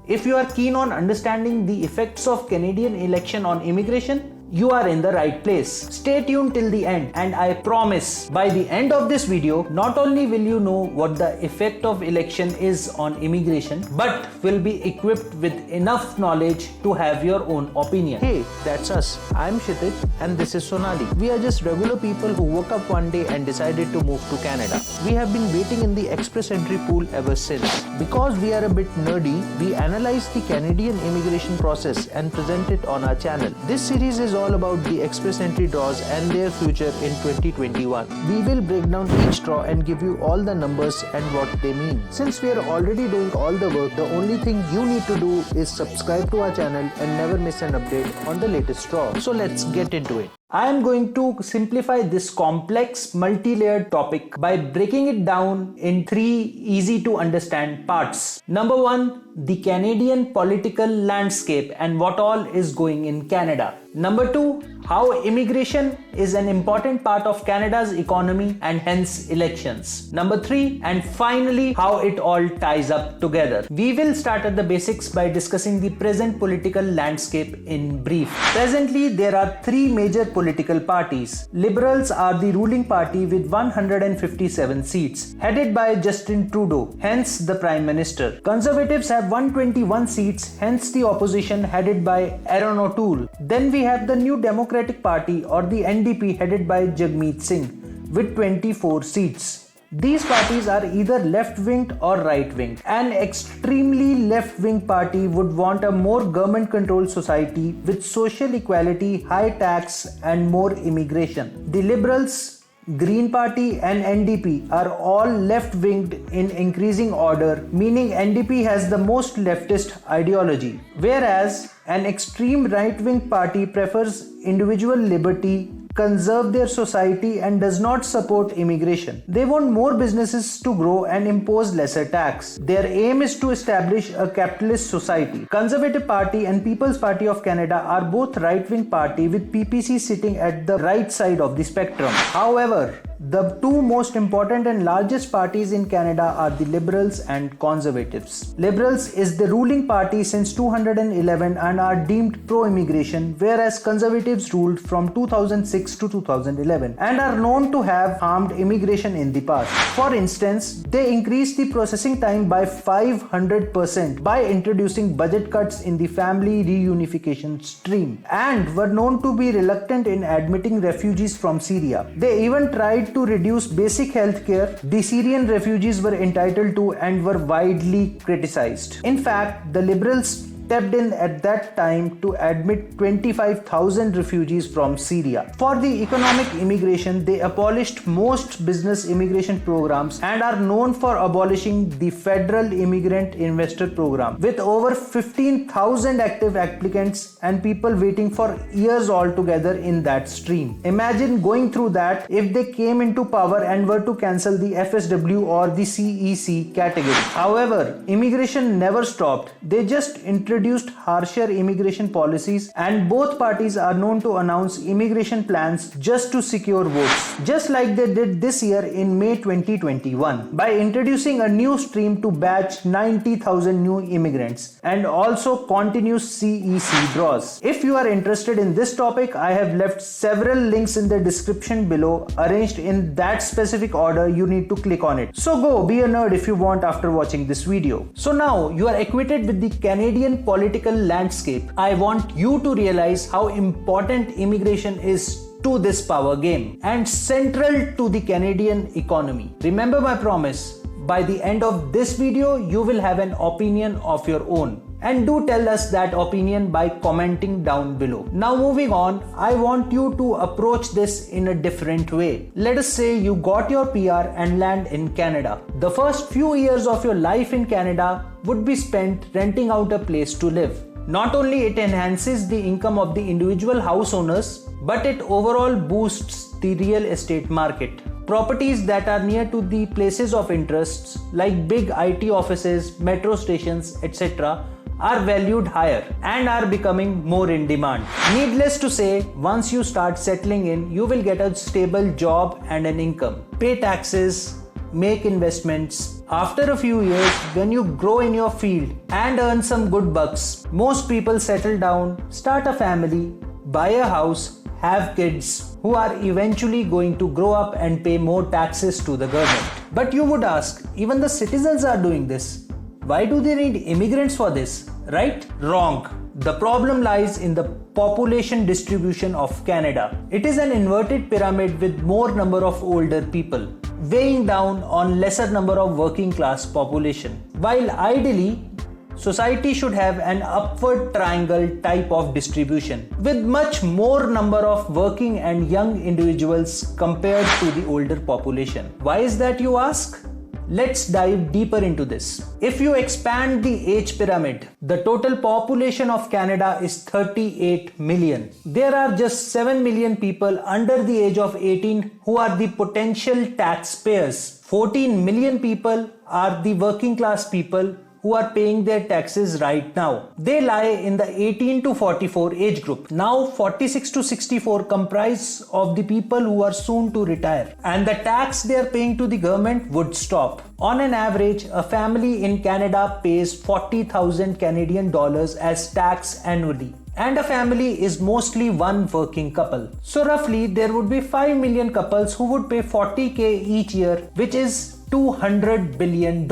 If you are keen on understanding the effects of Canadian election on immigration, you are in the right place. Stay tuned till the end, and I promise by the end of this video, not only will you know what the effect of election is on immigration, but will be equipped with enough knowledge to have your own opinion. Hey, that's us. I'm Kshitij and this is Sonali. We are just regular people who woke up one day and decided to move to Canada. We have been waiting in the express entry pool ever since. Because we are a bit nerdy, we analyze the Canadian immigration process and present it on our channel. This series is all about the express entry draws and their future in 2021. We will break down each draw and give you all the numbers and what they mean. Since we are already doing all the work, the only thing you need to do is subscribe to our channel and never miss an update on the latest draw. So let's get into it. I am going to simplify this complex multi-layered topic by breaking it down in 3 easy to understand parts. Number 1, the Canadian political landscape and what all is going in Canada. Number 2, how immigration is an important part of Canada's economy and hence elections. Number 3, and finally, how it all ties up together. We will start at the basics by discussing the present political landscape in brief. Presently, there are 3 major political parties. Liberals are the ruling party with 157 seats, headed by Justin Trudeau, hence the Prime Minister. Conservatives have 121 seats, hence the opposition headed by Aaron O'Toole. Then we have the New Democratic Party or the NDP headed by Jagmeet Singh with 24 seats. These parties are either left-winged or right-winged. An extremely left-wing party would want a more government-controlled society with social equality, high tax and more immigration. The Liberals, Green Party and NDP are all left-winged in increasing order, meaning NDP has the most leftist ideology, whereas an extreme right-wing party prefers individual liberty, conserve their society and does not support immigration. They want more businesses to grow and impose lesser tax. Their aim is to establish a capitalist society. Conservative Party and People's Party of Canada are both right-wing party with PPC sitting at the right side of the spectrum. However, the 2 most important and largest parties in Canada are the Liberals and Conservatives. Liberals is the ruling party since 2011 and are deemed pro-immigration, whereas Conservatives ruled from 2006 to 2011 and are known to have harmed immigration in the past. For instance, they increased the processing time by 500% by introducing budget cuts in the family reunification stream and were known to be reluctant in admitting refugees from Syria. They even tried to reduce basic health care the Syrian refugees were entitled to and were widely criticized. In fact, the Liberals stepped in at that time to admit 25,000 refugees from Syria. For the economic immigration, they abolished most business immigration programs and are known for abolishing the Federal Immigrant Investor Program, with over 15,000 active applicants and people waiting for years altogether in that stream. Imagine going through that if they came into power and were to cancel the FSW or the CEC category. However, immigration never stopped. They just introduced harsher immigration policies, and both parties are known to announce immigration plans just to secure votes, just like they did this year in May 2021 by introducing a new stream to batch 90,000 new immigrants and also continuous CEC draws. If you are interested in this topic, I have left several links in the description below arranged in that specific order. You need to click on it. So go be a nerd if you want after watching this video. So now you are acquainted with the Canadian political landscape. I want you to realize how important immigration is to this power game and central to the Canadian economy. Remember my promise, by the end of this video, you will have an opinion of your own. And do tell us that opinion by commenting down below. Now moving on, I want you to approach this in a different way. Let us say you got your PR and land in Canada. The first few years of your life in Canada would be spent renting out a place to live. Not only it enhances the income of the individual house owners, but it overall boosts the real estate market. Properties that are near to the places of interests like big IT offices, metro stations, etc. are valued higher and are becoming more in demand. Needless to say, once you start settling in, you will get a stable job and an income, pay taxes, make investments. After a few years, when you grow in your field and earn some good bucks, most people settle down, start a family, buy a house, have kids who are eventually going to grow up and pay more taxes to the government. But you would ask, even the citizens are doing this. Why do they need immigrants for this? Right? Wrong. The problem lies in the population distribution of Canada. It is an inverted pyramid with more number of older people, weighing down on lesser number of working class population. While ideally, society should have an upward triangle type of distribution with much more number of working and young individuals compared to the older population. Why is that, you ask? Let's dive deeper into this. If you expand the age pyramid, the total population of Canada is 38 million. There are just 7 million people under the age of 18 who are the potential taxpayers. 14 million people are the working class people who are paying their taxes right now. They lie in the 18 to 44 age group. Now 46 to 64 comprise of the people who are soon to retire, and the tax they are paying to the government would stop. On an average, a family in Canada pays 40,000 Canadian dollars as tax annually. And a family is mostly one working couple. So roughly there would be 5 million couples who would pay 40k each year, which is $200 billion.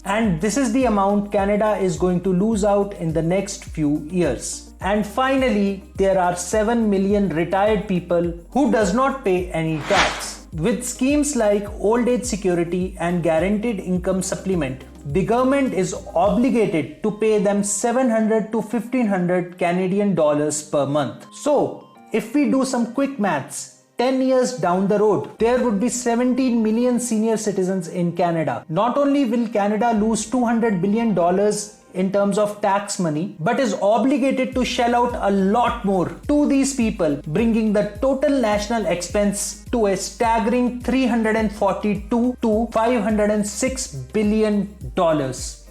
And this is the amount Canada is going to lose out in the next few years. And finally, there are 7 million retired people who does not pay any tax. With schemes like old age security and guaranteed income supplement, the government is obligated to pay them 700 to 1500 Canadian dollars per month. So, if we do some quick maths, 10 years down the road, there would be 17 million senior citizens in Canada. Not only will Canada lose $200 billion in terms of tax money, but is obligated to shell out a lot more to these people, bringing the total national expense to a staggering $342 to $506 billion.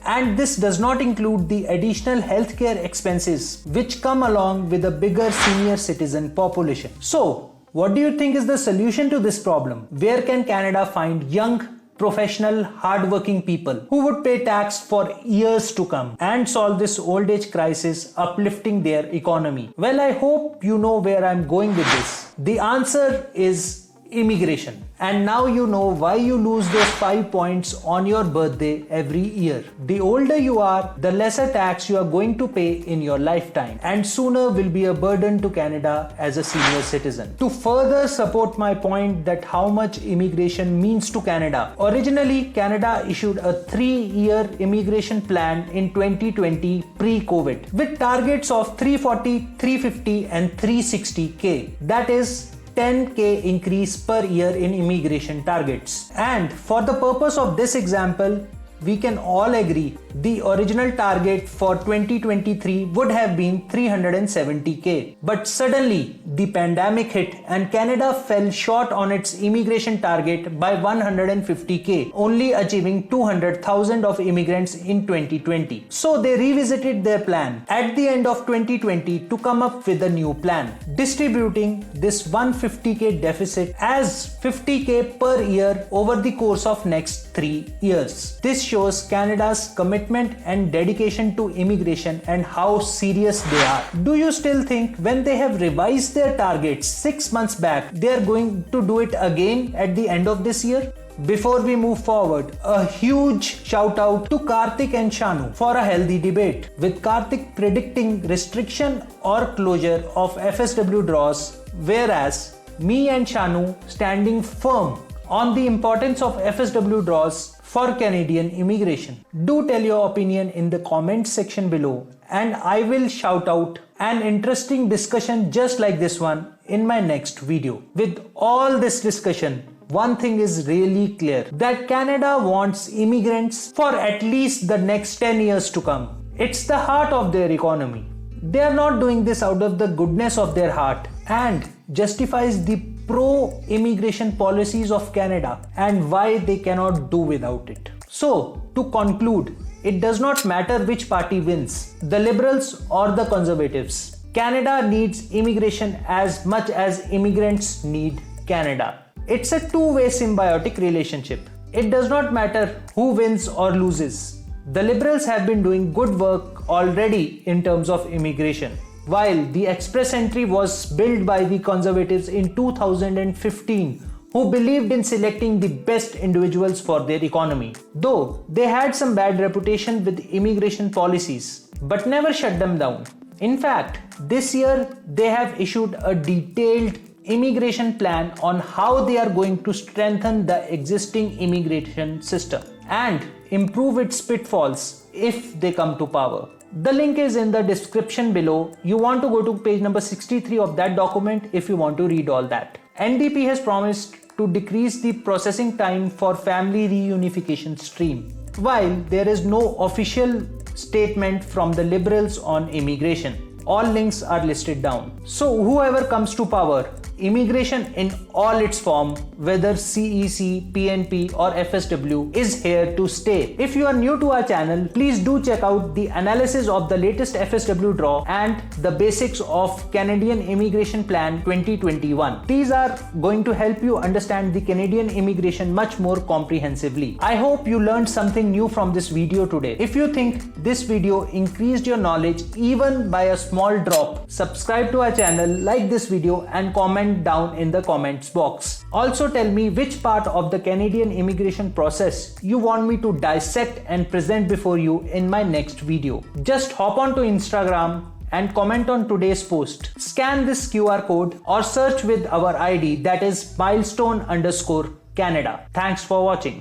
And this does not include the additional healthcare expenses which come along with a bigger senior citizen population. So, what do you think is the solution to this problem? Where can Canada find young, professional, hardworking people who would pay tax for years to come and solve this old age crisis, uplifting their economy? Well, I hope you know where I'm going with this. The answer is immigration. And now you know why you lose those 5 points on your birthday every year. The older you are, the lesser tax you are going to pay in your lifetime, and sooner will be a burden to Canada as a senior citizen. To further support my point that how much immigration means to Canada, originally Canada issued a 3-year immigration plan in 2020 pre-COVID with targets of 340, 350 and 360k. That is 10k increase per year in immigration targets. And for the purpose of this example, we can all agree the original target for 2023 would have been 370k. But suddenly the pandemic hit and Canada fell short on its immigration target by 150k, only achieving 200,000 of immigrants in 2020. So they revisited their plan at the end of 2020 to come up with a new plan, distributing this 150k deficit as 50k per year over the course of next 3 years. This shows Canada's commitment and dedication to immigration and how serious they are. Do you still think when they have revised their targets 6 months back, they are going to do it again at the end of this year? Before we move forward, a huge shout out to Karthik and Shanu for a healthy debate, with Karthik predicting restriction or closure of FSW draws, whereas me and Shanu standing firm on the importance of FSW draws for Canadian immigration. Do tell your opinion in the comment section below, and I will shout out an interesting discussion just like this one in my next video. With all this discussion, one thing is really clear, that Canada wants immigrants for at least the next 10 years to come. It's the heart of their economy. They are not doing this out of the goodness of their heart and justifies the pro-immigration policies of Canada and why they cannot do without it. So, to conclude, it does not matter which party wins, the Liberals or the Conservatives. Canada needs immigration as much as immigrants need Canada. It's a two-way symbiotic relationship. It does not matter who wins or loses. The Liberals have been doing good work already in terms of immigration. While the express entry was built by the Conservatives in 2015, who believed in selecting the best individuals for their economy. Though they had some bad reputation with immigration policies, but never shut them down. In fact, this year they have issued a detailed immigration plan on how they are going to strengthen the existing immigration system and improve its pitfalls if they come to power. The link is in the description below. You want to go to page number 63 of that document if you want to read all that. NDP has promised to decrease the processing time for family reunification stream. While there is no official statement from the Liberals on immigration, all links are listed down. So whoever comes to power, immigration in all its form, whether CEC, PNP or FSW, is here to stay. If you are new to our channel, please do check out the analysis of the latest FSW draw and the basics of Canadian Immigration Plan 2021. These are going to help you understand the Canadian immigration much more comprehensively. I hope you learned something new from this video today. If you think this video increased your knowledge even by a small drop, subscribe to our channel, like this video and comment down in the comments box. Also tell me which part of the Canadian immigration process you want me to dissect and present before you in my next video. Just hop onto Instagram and comment on today's post. Scan this QR code or search with our ID, that is milestone_Canada. Thanks for watching.